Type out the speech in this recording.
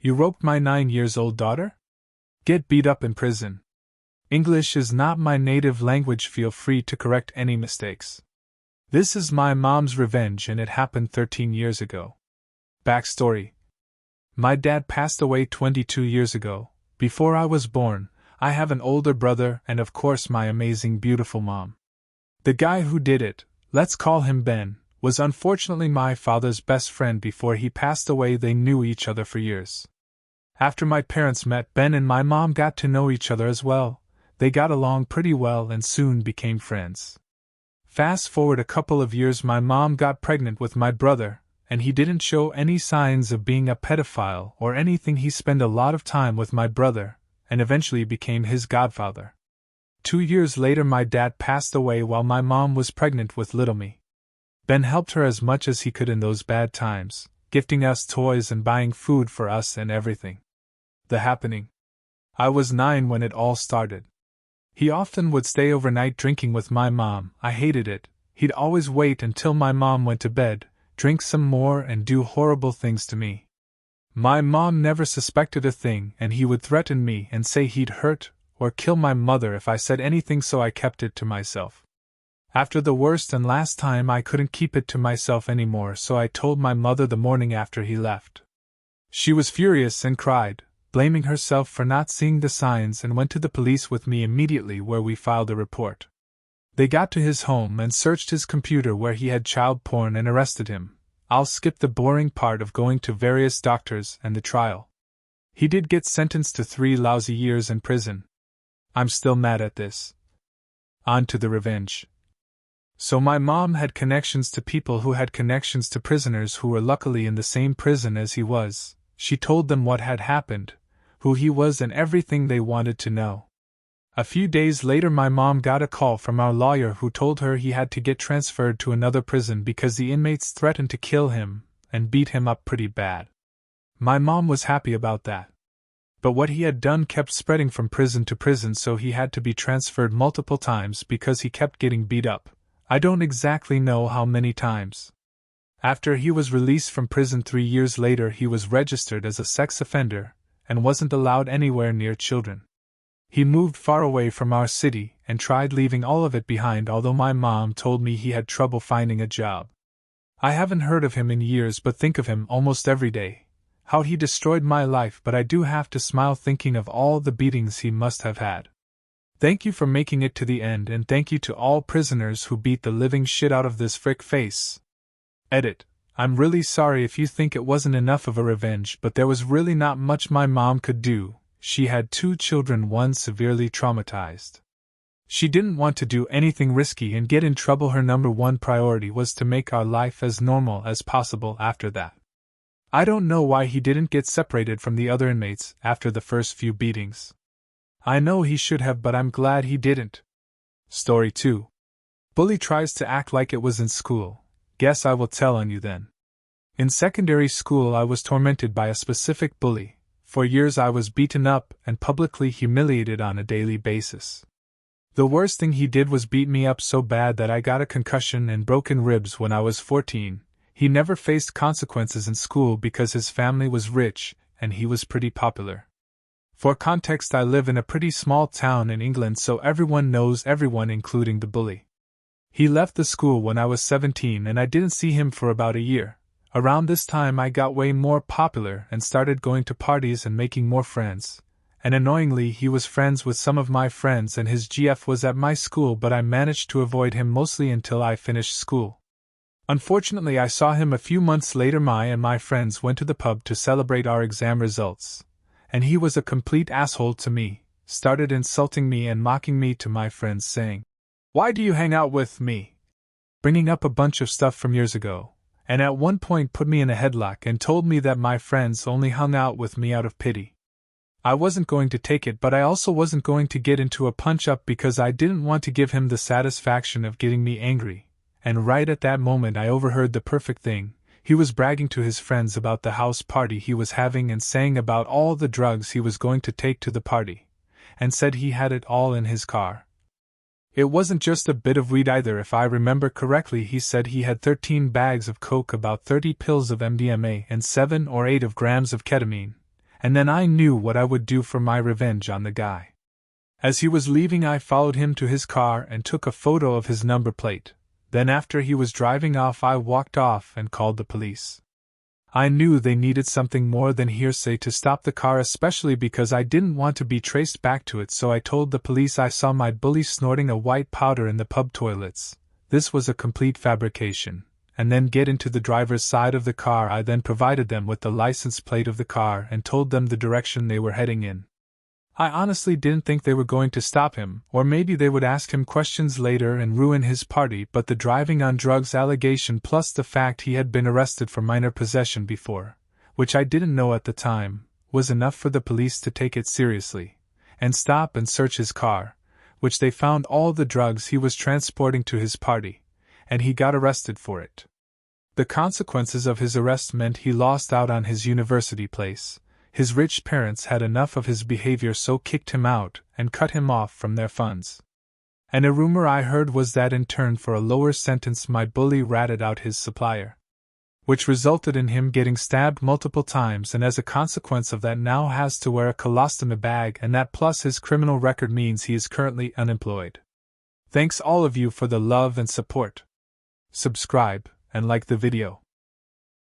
You roped my 9-year-old daughter? Get beat up in prison. English is not my native language. Feel free to correct any mistakes. This is my mom's revenge and it happened 13 years ago. Backstory. My dad passed away 22 years ago. Before I was born, I have an older brother and of course my amazing beautiful mom. The guy who did it, let's call him Ben, was unfortunately my father's best friend. Before he passed away they knew each other for years. After my parents met, Ben and my mom got to know each other as well. They got along pretty well and soon became friends. Fast forward a couple of years, my mom got pregnant with my brother, and he didn't show any signs of being a pedophile or anything. He spent a lot of time with my brother, and eventually became his godfather. 2 years later my dad passed away while my mom was pregnant with little me. Ben helped her as much as he could in those bad times, gifting us toys and buying food for us and everything. The happening. I was 9 when it all started. He often would stay overnight drinking with my mom. I hated it. He'd always wait until my mom went to bed, drink some more and do horrible things to me. My mom never suspected a thing and he would threaten me and say he'd hurt or kill my mother if I said anything, so I kept it to myself. After the worst and last time I couldn't keep it to myself anymore, so I told my mother the morning after he left. She was furious and cried, blaming herself for not seeing the signs, and went to the police with me immediately, where we filed a report. They got to his home and searched his computer where he had child porn and arrested him. I'll skip the boring part of going to various doctors and the trial. He did get sentenced to 3 lousy years in prison. I'm still mad at this. On to the revenge. So my mom had connections to people who had connections to prisoners who were luckily in the same prison as he was. She told them what had happened, who he was and everything they wanted to know. A few days later my mom got a call from our lawyer who told her he had to get transferred to another prison because the inmates threatened to kill him and beat him up pretty bad. My mom was happy about that. But what he had done kept spreading from prison to prison, so he had to be transferred multiple times because he kept getting beat up. I don't exactly know how many times. After he was released from prison 3 years later, he was registered as a sex offender and wasn't allowed anywhere near children. He moved far away from our city and tried leaving all of it behind, although my mom told me he had trouble finding a job. I haven't heard of him in years but think of him almost every day. How he destroyed my life, but I do have to smile thinking of all the beatings he must have had. Thank you for making it to the end, and thank you to all prisoners who beat the living shit out of this frick face. Edit. I'm really sorry if you think it wasn't enough of a revenge, but there was really not much my mom could do. She had 2 children, one severely traumatized. She didn't want to do anything risky and get in trouble. Her number 1 priority was to make our life as normal as possible after that. I don't know why he didn't get separated from the other inmates after the first few beatings. I know he should have, but I'm glad he didn't. Story 2. Bully tries to act like it was in school. Guess I will tell on you then. In secondary school I was tormented by a specific bully. For years I was beaten up and publicly humiliated on a daily basis. The worst thing he did was beat me up so bad that I got a concussion and broken ribs when I was 14. He never faced consequences in school because his family was rich and he was pretty popular. For context, I live in a pretty small town in England, so everyone knows everyone, including the bully. He left the school when I was 17 and I didn't see him for about a year. Around this time I got way more popular and started going to parties and making more friends. And annoyingly, he was friends with some of my friends and his GF was at my school, but I managed to avoid him mostly until I finished school. Unfortunately, I saw him a few months later. My friends went to the pub to celebrate our exam results. And he was a complete asshole to me, started insulting me and mocking me to my friends, saying, "Why do you hang out with me?" Bringing up a bunch of stuff from years ago, and at one point put me in a headlock and told me that my friends only hung out with me out of pity. I wasn't going to take it, but I also wasn't going to get into a punch-up because I didn't want to give him the satisfaction of getting me angry. And right at that moment I overheard the perfect thing. He was bragging to his friends about the house party he was having and saying about all the drugs he was going to take to the party, and said he had it all in his car. It wasn't just a bit of weed either. If I remember correctly, he said he had 13 bags of coke, about 30 pills of MDMA, and 7 or 8 grams of ketamine, and then I knew what I would do for my revenge on the guy. As he was leaving, I followed him to his car and took a photo of his number plate. Then after he was driving off, I walked off and called the police. I knew they needed something more than hearsay to stop the car, especially because I didn't want to be traced back to it, so I told the police I saw my bully snorting a white powder in the pub toilets. This was a complete fabrication. And then get into the driver's side of the car. I then provided them with the license plate of the car and told them the direction they were heading in. I honestly didn't think they were going to stop him, or maybe they would ask him questions later and ruin his party, but the driving on drugs allegation plus the fact he had been arrested for minor possession before, which I didn't know at the time, was enough for the police to take it seriously, and stop and search his car, which they found all the drugs he was transporting to his party, and he got arrested for it. The consequences of his arrest meant he lost out on his university place. His rich parents had enough of his behavior, so kicked him out and cut him off from their funds. And a rumor I heard was that in turn for a lower sentence my bully ratted out his supplier, which resulted in him getting stabbed multiple times, and as a consequence of that now has to wear a colostomy bag, and that plus his criminal record means he is currently unemployed. Thanks all of you for the love and support. Subscribe and like the video.